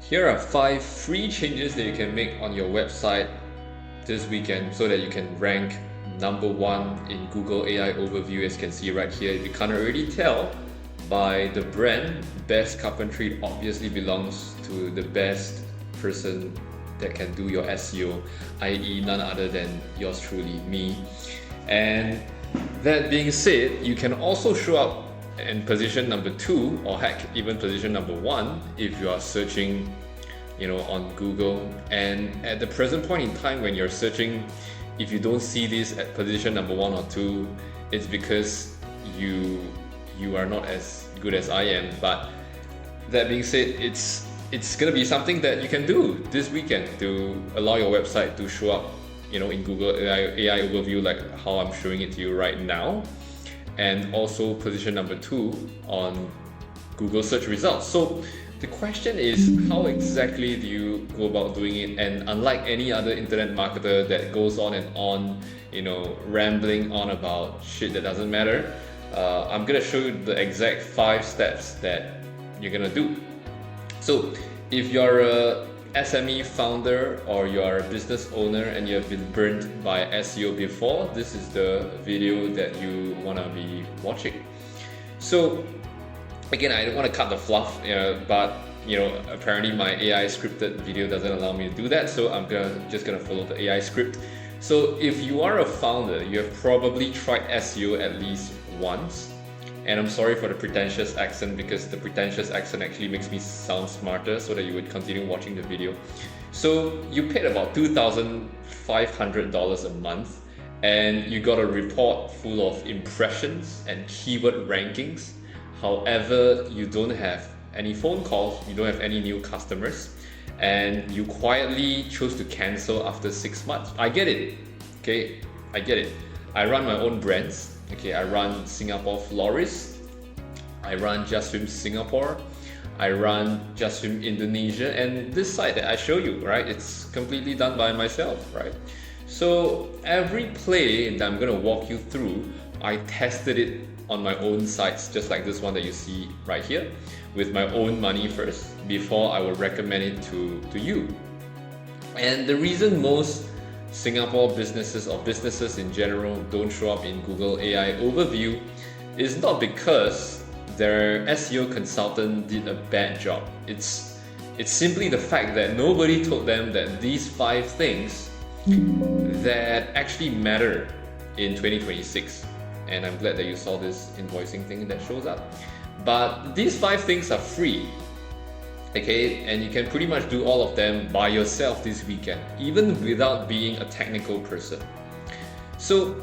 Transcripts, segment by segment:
Here are 5 free changes that you can make on your website this weekend so that you can rank number 1 in Google AI Overview. As you can see right here, if you can't already tell by the brand, Best Carpentry obviously belongs to the best person that can do your SEO, i.e. none other than yours truly, me. And that being said, you can also show up in position number 2, or heck, even position number 1 if you are searching, on Google. And at the present point in time when you're searching, if you don't see this at position number 1 or 2, it's because you are not as good as I am. But that being said, it's gonna be something that you can do this weekend to allow your website to show up, in Google AI Overview, like how I'm showing it to you right now, and also position number 2 on Google search results. So the question is, how exactly do you go about doing it? And unlike any other internet marketer that goes on and on, rambling on about shit that doesn't matter, I'm gonna show you the exact 5 steps that you're gonna do. So if you're a SME founder or you are a business owner and you have been burnt by SEO before, this is the video that you want to be watching. So again, I don't want to cut the fluff, but apparently my AI scripted video doesn't allow me to do that, so I'm just gonna follow the AI script. So if you are a founder, you have probably tried SEO at least once. And I'm sorry for the pretentious accent, because the pretentious accent actually makes me sound smarter so that you would continue watching the video. So you paid about $2,500 a month and you got a report full of impressions and keyword rankings. However, you don't have any phone calls, you don't have any new customers, and you quietly chose to cancel after 6 months. I get it, okay? I get it. I run my own brands. Okay, I run Singapore Florist, I run Justswim Singapore, I run Justswim Indonesia, and this site that I show you, right, it's completely done by myself, right? So every play that I'm going to walk you through, I tested it on my own sites, just like this one that you see right here, with my own money first, before I would recommend it to you. And the reason most Singapore businesses or businesses in general don't show up in Google AI Overview is not because their SEO consultant did a bad job. It's simply the fact that nobody told them that these 5 things that actually matter in 2026. And I'm glad that you saw this invoicing thing that shows up. But these 5 things are free. Okay, and you can pretty much do all of them by yourself this weekend, even without being a technical person. So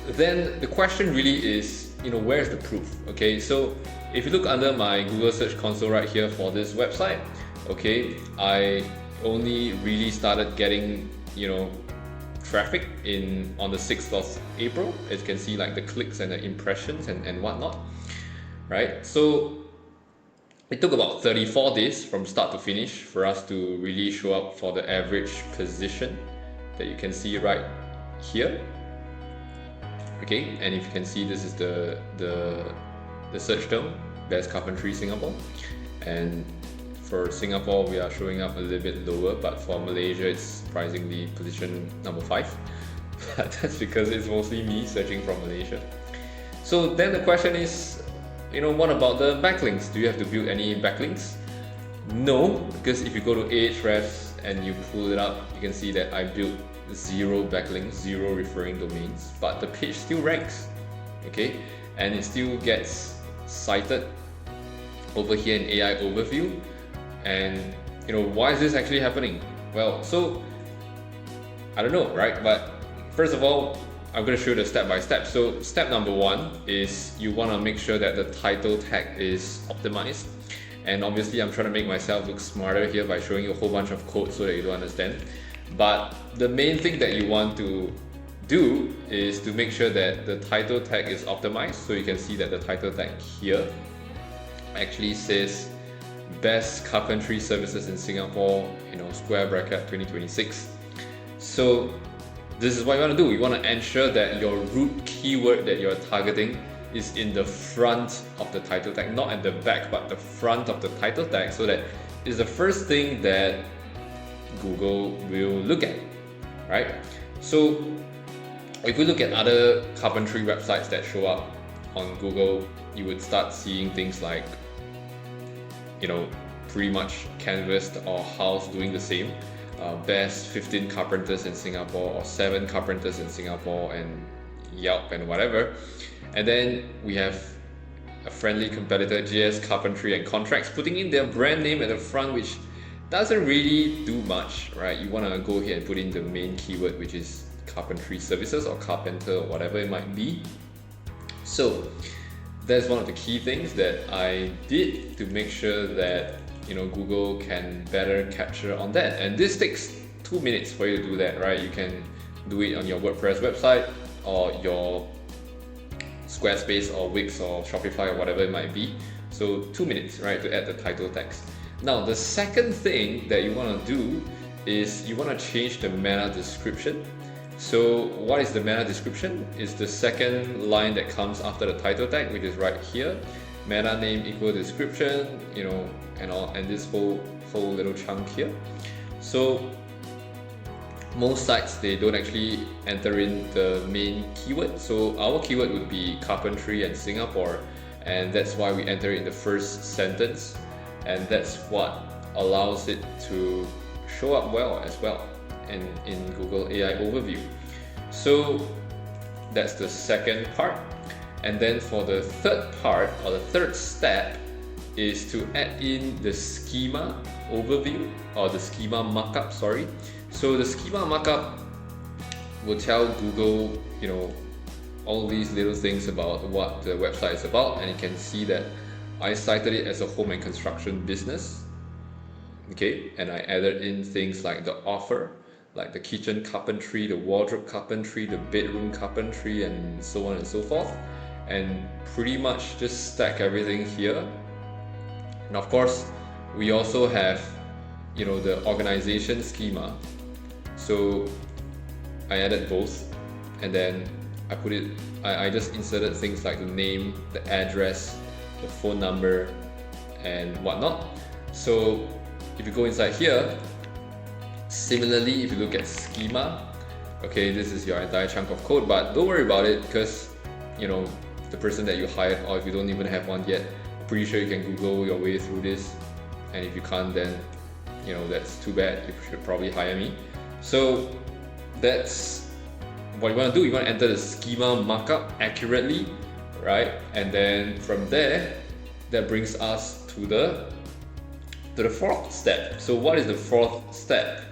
then the question really is, where's the proof? Okay, so if you look under my Google Search Console right here for this website, okay, I only really started getting, traffic on the 6th of April. As you can see, like the clicks and the impressions and whatnot, right? So it took about 34 days from start to finish for us to really show up for the average position that you can see right here. Okay, and if you can see, this is the search term, Best Carpentry Singapore. And for Singapore, we are showing up a little bit lower, but for Malaysia, it's surprisingly position number 5. But that's because it's mostly me searching from Malaysia. So then the question is, what about the backlinks? Do you have to build any backlinks? No, because if you go to Ahrefs and you pull it up, you can see that I built 0 backlinks, 0 referring domains, but the page still ranks, okay? And it still gets cited over here in AI Overview. And why is this actually happening? Well, so I don't know, right? But first of all, I'm going to show you the step by step. So step number 1 is you want to make sure that the title tag is optimized. And obviously I'm trying to make myself look smarter here by showing you a whole bunch of code so that you don't understand. But the main thing that you want to do is to make sure that the title tag is optimized. So you can see that the title tag here actually says Best Carpentry Services in Singapore, square bracket 2026. So this is what you want to do. You want to ensure that your root keyword that you're targeting is in the front of the title tag, not at the back, but the front of the title tag, so that is the first thing that Google will look at, right? So if we look at other carpentry websites that show up on Google, you would start seeing things like, pretty much canvassed or house doing the same. Best 15 carpenters in Singapore, or 7 carpenters in Singapore, and Yelp and whatever. And then we have a friendly competitor, JS Carpentry and Contracts, putting in their brand name at the front, which doesn't really do much, right? You want to go ahead and put in the main keyword, which is carpentry services or carpenter or whatever it might be. So that's one of the key things that I did to make sure that Google can better capture on that. And this takes 2 minutes for you to do that, right? You can do it on your WordPress website or your Squarespace or Wix or Shopify or whatever it might be. So 2 minutes, right, to add the title text. Now, the second thing that you want to do is you want to change the meta description. So what is the meta description? It's the second line that comes after the title tag, which is right here. Meta name equal description, and this whole little chunk here. So most sites, they don't actually enter in the main keyword. So our keyword would be carpentry and Singapore, and that's why we enter it in the first sentence, and that's what allows it to show up well as well in Google AI Overview. So that's the second part. And then for the third part, or the third step, is to add in the schema overview, or the schema markup, sorry. So the schema markup will tell Google, all these little things about what the website is about, and you can see that I cited it as a home and construction business. Okay, and I added in things like the offer, like the kitchen carpentry, the wardrobe carpentry, the bedroom carpentry, and so on and so forth. And pretty much just stack everything here. And of course, we also have, the organization schema. So I added both, and then I just inserted things like the name, the address, the phone number, and whatnot. So if you go inside here, similarly, if you look at schema, okay, this is your entire chunk of code, but don't worry about it, because the person that you hired, or if you don't even have one yet, pretty sure you can Google your way through this. And if you can't, then that's too bad. You should probably hire me. So that's what you want to do. You want to enter the schema markup accurately, right? And then from there, that brings us to the fourth step. So what is the fourth step?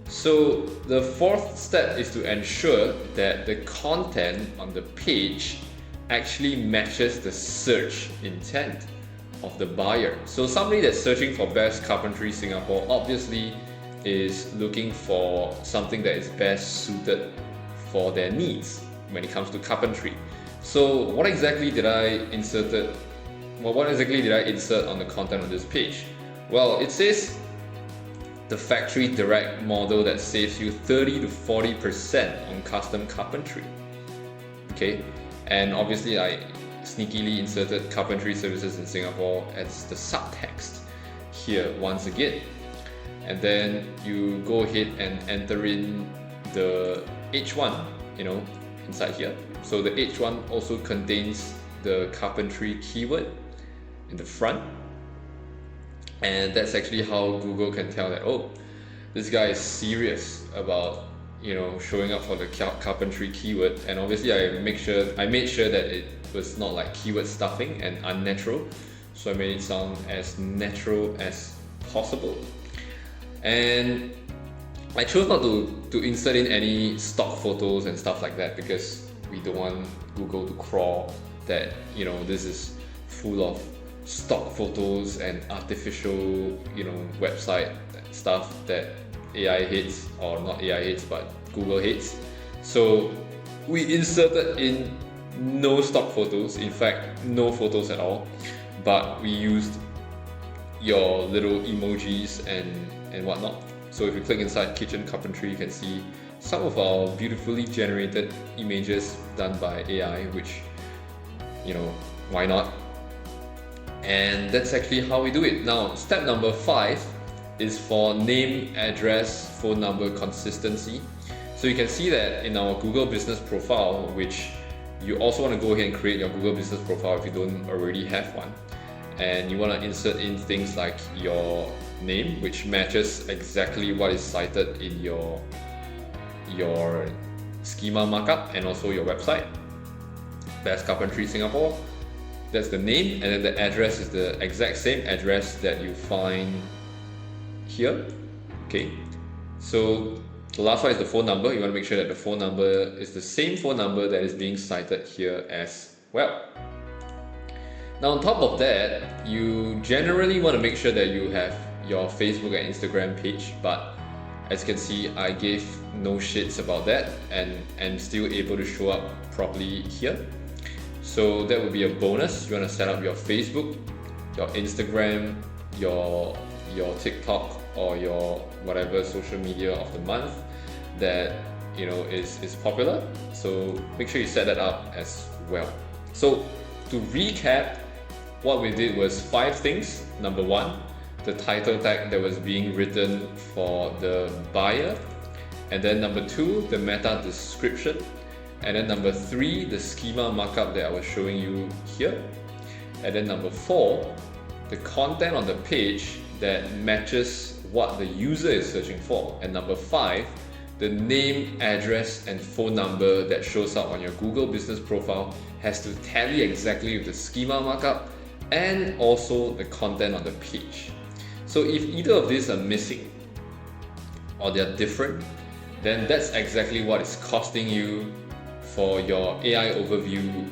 So the fourth step is to ensure that the content on the page actually matches the search intent of the buyer. So somebody that's searching for best carpentry Singapore obviously is looking for something that is best suited for their needs when it comes to carpentry. So what exactly did I insert on the content of this page? Well, it says the factory direct model that saves you 30 to 40% on custom carpentry. Okay, and obviously I sneakily inserted carpentry services in Singapore as the subtext here once again. And then you go ahead and enter in the H1, inside here. So the H1 also contains the carpentry keyword in the front. And that's actually how Google can tell that, oh, this guy is serious about showing up for the carpentry keyword. And obviously I made sure that it was not like keyword stuffing and unnatural, so I made it sound as natural as possible. And I chose not to insert in any stock photos and stuff like that, because we don't want Google to crawl that this is full of stock photos and artificial website stuff that AI hates, or not AI hates but Google hates. So we inserted in no stock photos, in fact no photos at all, but we used your little emojis and whatnot. So if you click inside kitchen carpentry, you can see some of our beautifully generated images done by AI, which why not? And that's actually how we do it. Now, step number 5 is for name, address, phone number consistency. So you can see that in our Google Business profile, which you also want to go ahead and create your Google Business profile if you don't already have one. And you want to insert in things like your name, which matches exactly what is cited in your schema markup and also your website. That's Carpentry Singapore. That's the name, and then the address is the exact same address that you find here. Okay, so the last one is the phone number. You want to make sure that the phone number is the same phone number that is being cited here as well. Now on top of that, you generally want to make sure that you have your Facebook and Instagram page, but as you can see, I gave no shits about that and am still able to show up properly here. So that would be a bonus. You want to set up your Facebook, your Instagram, your TikTok, or your whatever social media of the month that is popular. So make sure you set that up as well. So to recap, what we did was 5 things. Number 1, the title tag that was being written for the buyer, and then number 2, the meta description, and then number 3, the schema markup that I was showing you here, and then number 4, the content on the page that matches what the user is searching for, and number 5, the name, address, and phone number that shows up on your Google Business profile has to tally exactly with the schema markup and also the content on the page. So if either of these are missing or they're different, then that's exactly what is costing you for your AI overview